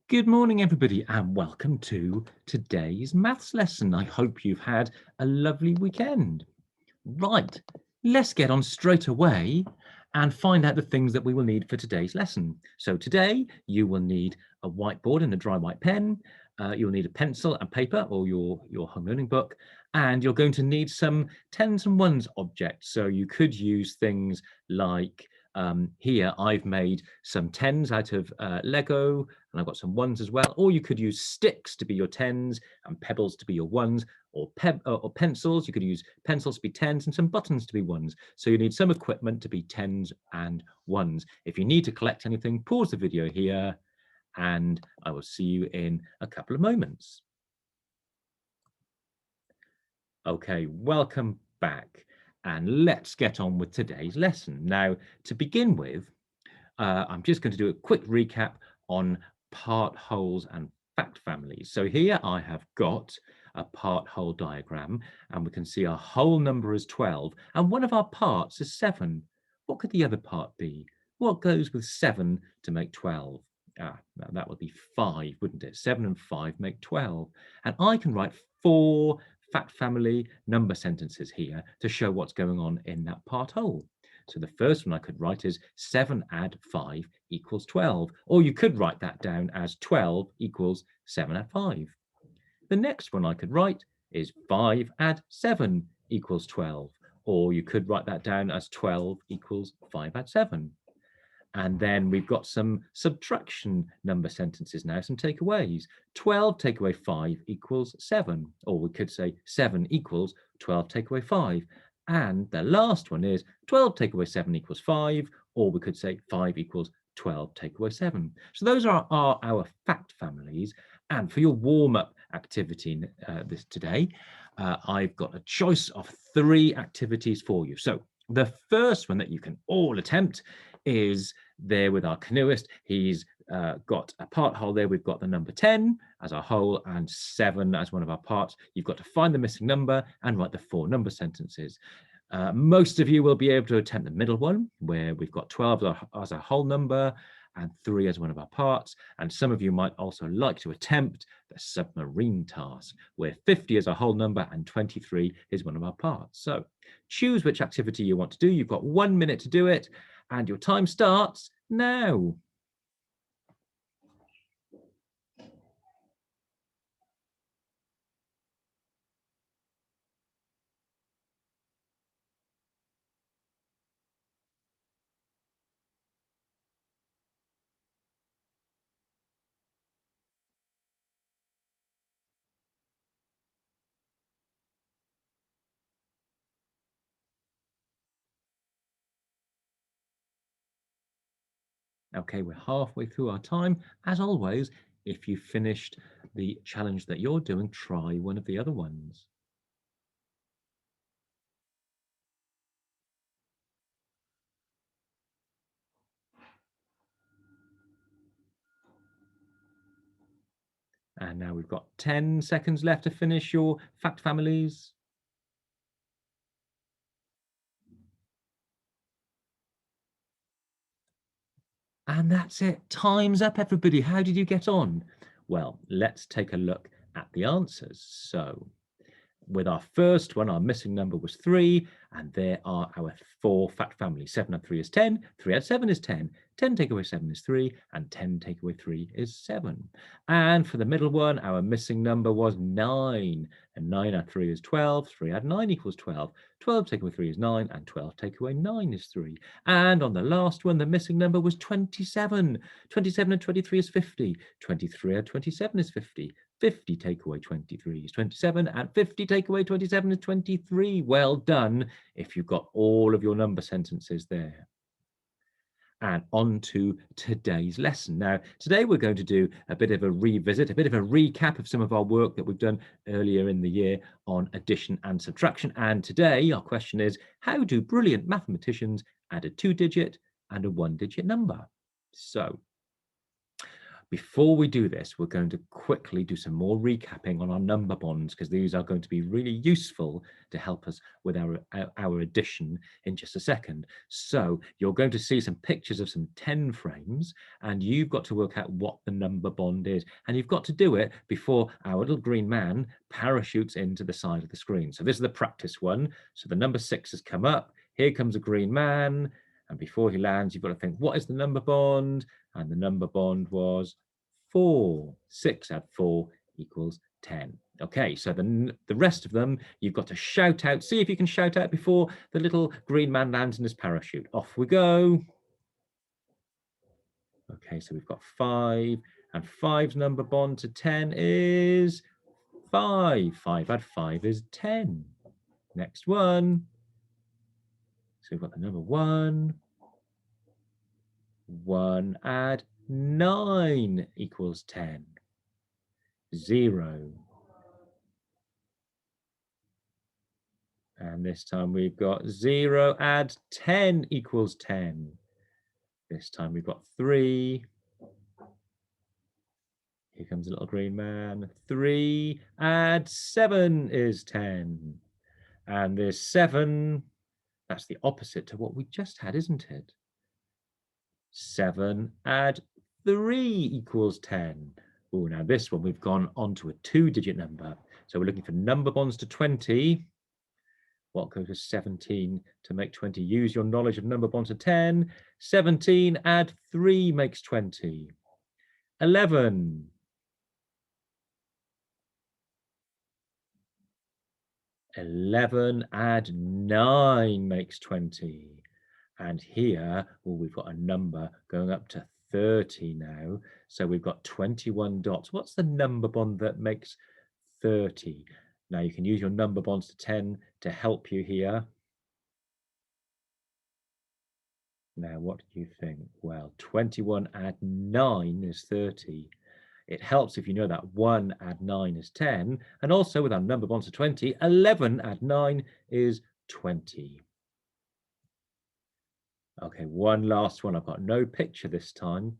Good morning, everybody, and welcome to today's maths lesson. I hope you've had a lovely weekend. Right, let's get on straight away and find out the things that we will need for today's lesson. So today you will need a whiteboard and a dry white pen. You'll need a pencil and paper or your home learning book, and you're going to need some tens and ones objects. So you could use things like here I've made some tens out of Lego, and I've got some ones as well. Or you could use sticks to be your tens and pebbles to be your ones, or pencils. You could use pencils to be tens and some buttons to be ones. So you need some equipment to be tens and ones. If you need to collect anything, pause the video here, and I will see you in a couple of moments. Okay, welcome back, and let's get on with today's lesson. Now, to begin with, I'm just going to do a quick recap on part wholes and fact families. So here I have got a part whole diagram, and we can see our whole number is 12, and one of our parts is 7. What could the other part be? What goes with 7 to make 12? That would be 5, wouldn't it? 7 and 5 make 12. And I can write 4 fact family number sentences here to show what's going on in that part whole. So the first one I could write is 7 add 5 equals 12. Or you could write that down as 12 equals 7 add 5. The next one I could write is 5 add 7 equals 12. Or you could write that down as 12 equals 5 add 7. And then we've got some subtraction number sentences now, some takeaways. 12 take away 5 equals 7. Or we could say 7 equals 12 take away 5. And the last one is 12 take away 7 equals 5. Or we could say 5 equals 12 take away 7. So those are our fact families. And for your warm-up activity today, I've got a choice of 3 activities for you. So the first one that you can all attempt is there with our canoeist. He's got a part whole there. We've got the number 10 as our whole and 7 as one of our parts. You've got to find the missing number and write the 4 number sentences. Most of you will be able to attempt the middle one, where we've got 12 as a whole number and 3 as one of our parts. And some of you might also like to attempt the submarine task, where 50 is a whole number and 23 is one of our parts. So choose which activity you want to do. You've got 1 minute to do it, and your time starts now. Okay, we're halfway through our time. As always, if you finished the challenge that you're doing, try one of the other ones. And now we've got 10 seconds left to finish your fact families. And that's it. Time's up, everybody. How did you get on? Well, let's take a look at the answers. So with our first one, our missing number was 3, and there are our 4 fact families. 7 add 3 is 10, 3 add 7 is 10, 10 take away 7 is 3, and 10 take away 3 is 7. And for the middle one, our missing number was 9, and 9 add 3 is 12, 3 add 9 equals 12, 12 take away 3 is 9, and 12 take away 9 is 3. And on the last one, the missing number was 27. 27 and 23 is 50, 23 and 27 is 50, 50 take away 23 is 27, and 50 take away 27 is 23. Well done if you've got all of your number sentences there. And on to today's lesson. Now, today we're going to do a bit of a revisit, a bit of a recap of some of our work that we've done earlier in the year on addition and subtraction. And today our question is, how do brilliant mathematicians add a 2-digit and a 1-digit number? So before we do this, we're going to quickly do some more recapping on our number bonds, because these are going to be really useful to help us with our addition in just a second. So you're going to see some pictures of some 10 frames, and you've got to work out what the number bond is. And you've got to do it before our little green man parachutes into the side of the screen. So this is the practice one. So the number 6 has come up. Here comes a green man. And before he lands, you've got to think, what is the number bond? And the number bond was 4. 6 add 4 equals 10. Okay, so the rest of them, you've got to shout out. See if you can shout out before the little green man lands in his parachute. Off we go. Okay, so we've got 5, and 5's number bond to 10 is 5. 5 add 5 is 10. Next one. So we've got the number 1. 1 add 9 equals 10. 0. And this time we've got 0 add 10 equals 10. This time we've got 3. Here comes a little green man. 3 add 7 is 10. And there's 7. That's the opposite to what we just had, isn't it? 7 add 3 equals 10. Oh, now this one, we've gone on to a 2-digit number. So we're looking for number bonds to 20. What goes to 17 to make 20? Use your knowledge of number bonds to 10. 17 add 3 makes 20. 11. 11 add 9 makes 20. And here, well, we've got a number going up to 30 now. So we've got 21 dots. What's the number bond that makes 30? Now you can use your number bonds to 10 to help you here. Now, what do you think? Well, 21 add 9 is 30. It helps if you know that 1 add 9 is 10. And also with our number bonds to 20, 11 add 9 is 20. Okay, one last one. I've got no picture this time.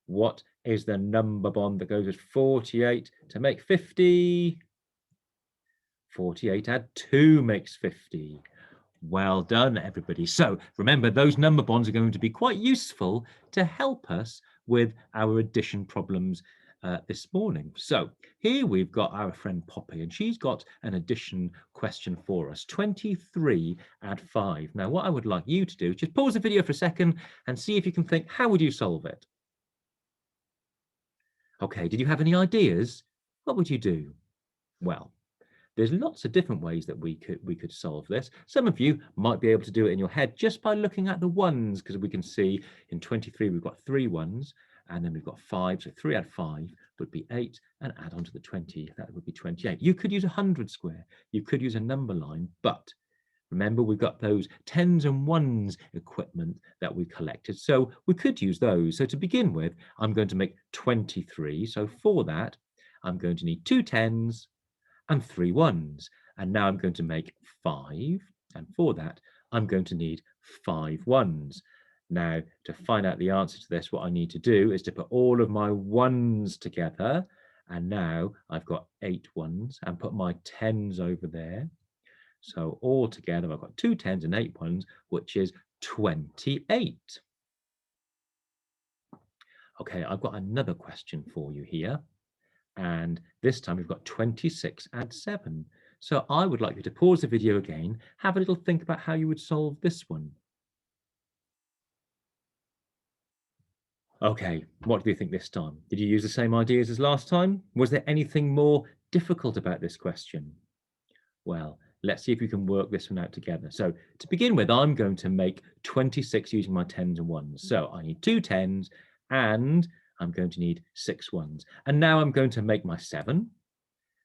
What is the number bond that goes with 48 to make 50? 48 add 2 makes 50. Well done, everybody. So remember, those number bonds are going to be quite useful to help us with our addition problems this morning. So here we've got our friend Poppy, and she's got an addition question for us. 23 add 5. Now, what I would like you to do is just pause the video for a second and see if you can think, how would you solve it? Okay, did you have any ideas? What would you do? Well, there's lots of different ways that we could solve this. Some of you might be able to do it in your head just by looking at the ones, because we can see in 23 we've got 3 ones, and then we've got 5, so 3 add 5 would be 8, and add on to the 20, that would be 28. You could use a 100 square, you could use a number line, but remember we've got those 10s and 1s equipment that we collected, so we could use those. So to begin with, I'm going to make 23, so for that I'm going to need 2 10s and 3 1s. And now I'm going to make 5. And for that, I'm going to need 5 1s. Now, to find out the answer to this, what I need to do is to put all of my 1s together. And now I've got 8 1s, and put my 10s over there. So all together, I've got 2 10s and 8 1s, which is 28. Okay, I've got another question for you here. And this time we've got 26 add 7. So I would like you to pause the video again, have a little think about how you would solve this one. Okay, what do you think this time? Did you use the same ideas as last time? Was there anything more difficult about this question? Well, let's see if we can work this one out together. So to begin with, I'm going to make 26 using my 10s and 1s. So I need 2 10s and I'm going to need 6 1s. And now I'm going to make my 7.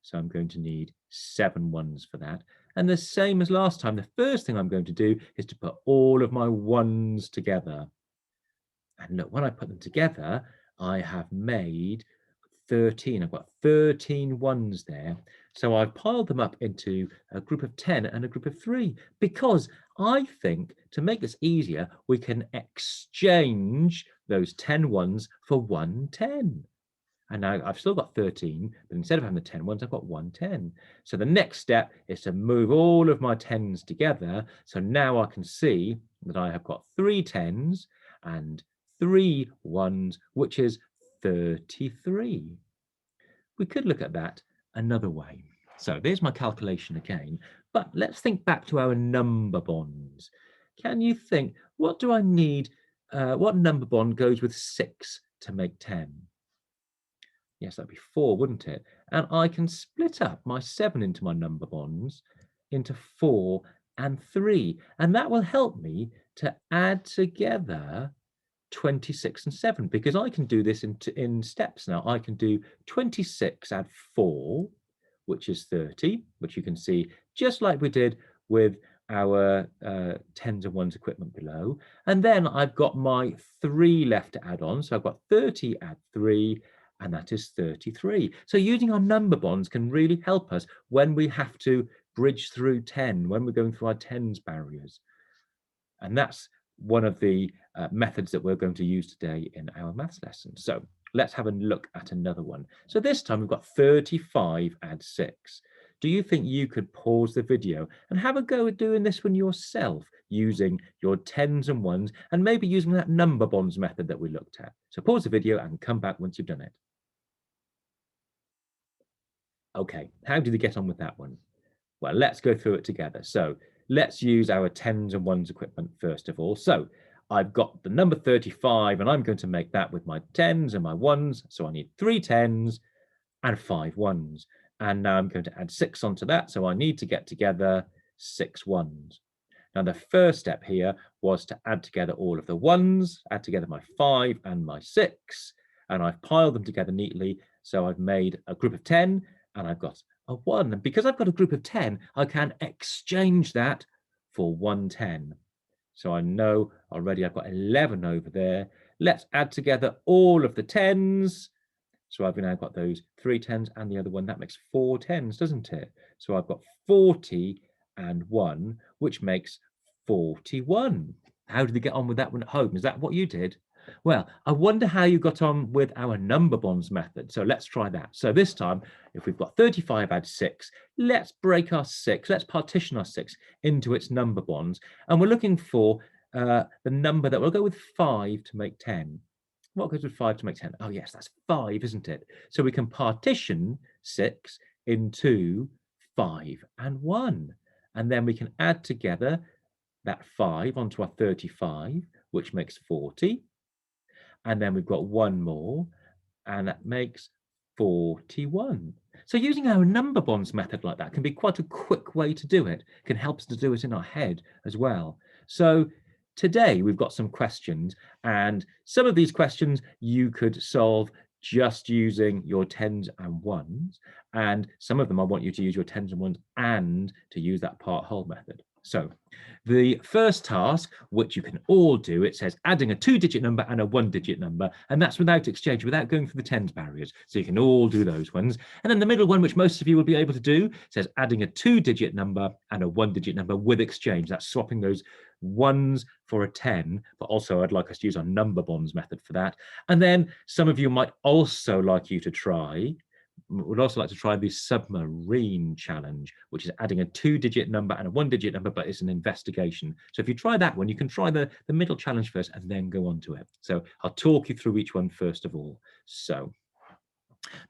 So I'm going to need 7 1s for that. And the same as last time, the first thing I'm going to do is to put all of my 1s together. And look, when I put them together, I have made 13. I've got 13 1s there. So I've piled them up into a group of 10 and a group of 3, because I think to make this easier, we can exchange those 10 1s for 1 10. And now I've still got 13, but instead of having the 10 ones, I've got 1 10. So the next step is to move all of my 10s together. So now I can see that I have got 3 10s and 3 1s, which is 33. We could look at that another way. So there's my calculation again, but let's think back to our number bonds. Can you think, what do I need? What number bond goes with 6 to make 10? Yes, that'd be 4, wouldn't it? And I can split up my 7 into my number bonds into 4 and 3. And that will help me to add together 26 and 7, because I can do this in steps now. I can do 26 add 4, which is 30, which you can see just like we did with our 10s and 1s equipment below. And then I've got my 3 left to add on. So I've got 30 add 3, and that is 33. So using our number bonds can really help us when we have to bridge through 10, when we're going through our 10s barriers. And that's one of the methods that we're going to use today in our maths lesson. So let's have a look at another one. So this time we've got 35 add 6. Do you think you could pause the video and have a go at doing this one yourself using your 10s and 1s and maybe using that number bonds method that we looked at? So pause the video and come back once you've done it. Okay, how did you get on with that one? Well, let's go through it together. So let's use our 10s and 1s equipment first of all. So I've got the number 35 and I'm going to make that with my 10s and my 1s. So I need 3 10s and 5 1s. And now I'm going to add 6 onto that. So I need to get together 6 1s. Now the first step here was to add together all of the 1s, add together my 5 and my 6, and I've piled them together neatly. So I've made a group of 10 and I've got a 1. And because I've got a group of 10, I can exchange that for 1 10. So I know already I've got 11 over there. Let's add together all of the 10s. So I've now got those 3 10s and the other one. That makes 4 10s, doesn't it? So I've got 40 and 1, which makes 41. How did you get on with that one at home? Is that what you did? Well, I wonder how you got on with our number bonds method. So let's try that. So this time, if we've got 35 add 6, let's break our 6, let's partition our 6 into its number bonds. And we're looking for the number that will go with 5 to make 10. What goes with 5 to make 10? Oh, yes, that's 5, isn't it? So we can partition 6 into 5 and 1. And then we can add together that 5 onto our 35, which makes 40. And then we've got 1 more, and that makes 41. So using our number bonds method like that can be quite a quick way to do it. It can help us to do it in our head as well. So today we've got some questions, and some of these questions you could solve just using your 10s and 1s, and some of them I want you to use your 10s and 1s and to use that part whole method. So the first task, which you can all do, it says adding a 2-digit number and a 1-digit number, and that's without exchange, without going through the 10s barriers. So you can all do those ones. And then the middle one, which most of you will be able to do, says adding a 2-digit number and a 1-digit number with exchange. That's swapping those 1s for a 10, but also I'd like us to use our number bonds method for that. And then some of you might also like you to try, would also like to try the submarine challenge, which is adding a 2-digit number and a 1-digit number, but it's an investigation. So if you try that one, you can try the middle challenge first and then go on to it. So I'll talk you through each one first of all. So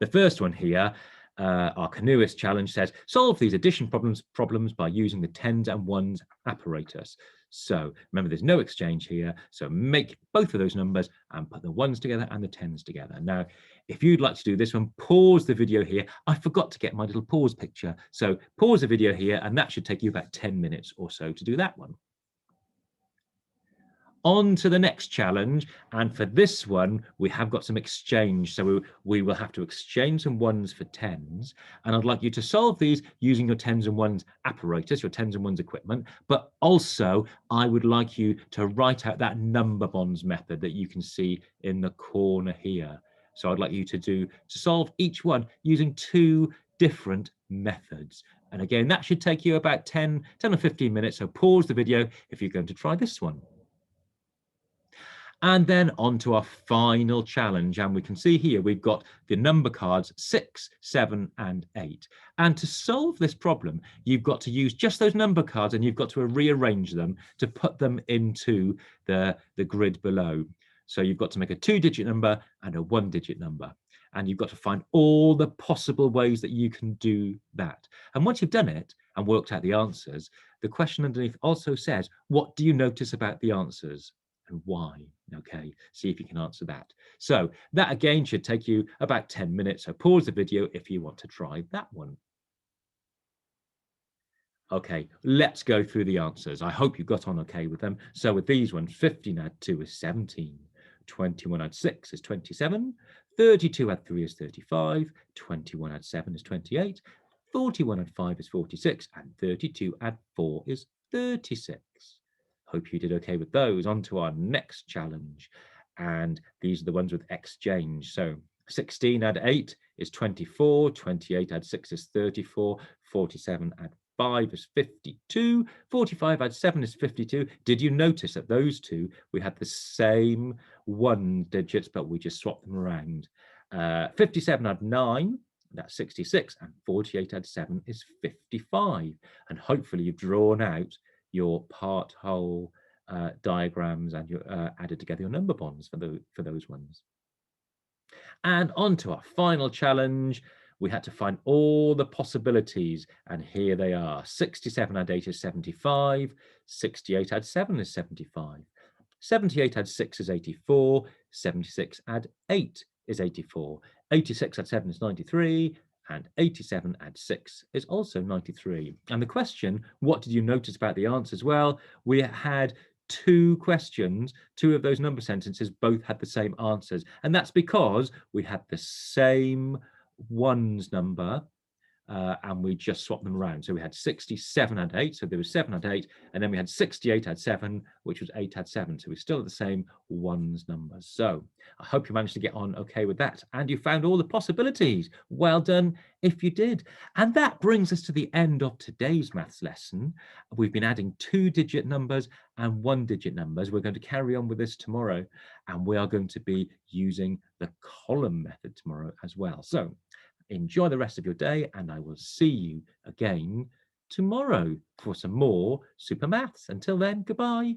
the first one here, our canoeist challenge says, solve these addition problems by using the 10s and 1s apparatus. So remember, there's no exchange here. So make both of those numbers and put the 1s together and the 10s together. Now, if you'd like to do this one, pause the video here. I forgot to get my little pause picture. So pause the video here, and that should take you about 10 minutes or so to do that one. On to the next challenge, and for this one we have got some exchange, so we will have to exchange some 1s for 10s, and I'd like you to solve these using your 10s and 1s apparatus, your 10s and 1s equipment, but also I would like you to write out that number bonds method that you can see in the corner here. So I'd like you to solve each one using 2 different methods. And again, that should take you about 10 or 15 minutes, so pause the video if you're going to try this one. And then on to our final challenge. And we can see here we've got the number cards 6, 7, and 8. And to solve this problem, you've got to use just those number cards and you've got to rearrange them to put them into the grid below. So you've got to make a 2-digit number and a 1-digit number. And you've got to find all the possible ways that you can do that. And once you've done it and worked out the answers, the question underneath also says, what do you notice about the answers and why? Okay, see if you can answer that. So that again should take you about 10 minutes. So pause the video if you want to try that one. Okay, let's go through the answers. I hope you got on okay with them. So with these ones, 15 add 2 is 17. 21 add 6 is 27. 32 add 3 is 35. 21 add 7 is 28. 41 add 5 is 46. And 32 add 4 is 36. Hope you did okay with those. On to our next challenge. And these are the ones with exchange. So 16 add 8 is 24. 28 add 6 is 34. 47 add 5 is 52. 45 add 7 is 52. Did you notice that those two, we had the same 1 digits, but we just swapped them around? 57 add 9, that's 66, and 48 add 7 is 55. And hopefully you've drawn out your part whole diagrams and you added together your number bonds for those ones. And on to our final challenge. We had to find all the possibilities, and here they are. 67 add 8 is 75. 68 add 7 is 75. 78 add 6 is 84. 76 add 8 is 84. 86 add 7 is 93. And 87 add 6 is also 93. And the question, what did you notice about the answers? Well, we had 2 questions, 2 of those number sentences both had the same answers. And that's because we had the same ones number and we just swapped them around. So we had 67 add 8, so there was 7 add 8, and then we had 68 add 7, which was 8 add 7. So we still have the same ones numbers. So I hope you managed to get on okay with that and you found all the possibilities. Well done if you did. And that brings us to the end of today's maths lesson. We've been adding 2-digit numbers and 1-digit numbers. We're going to carry on with this tomorrow, and we are going to be using the column method tomorrow as well. So enjoy the rest of your day, and I will see you again tomorrow for some more super maths. Until then, goodbye.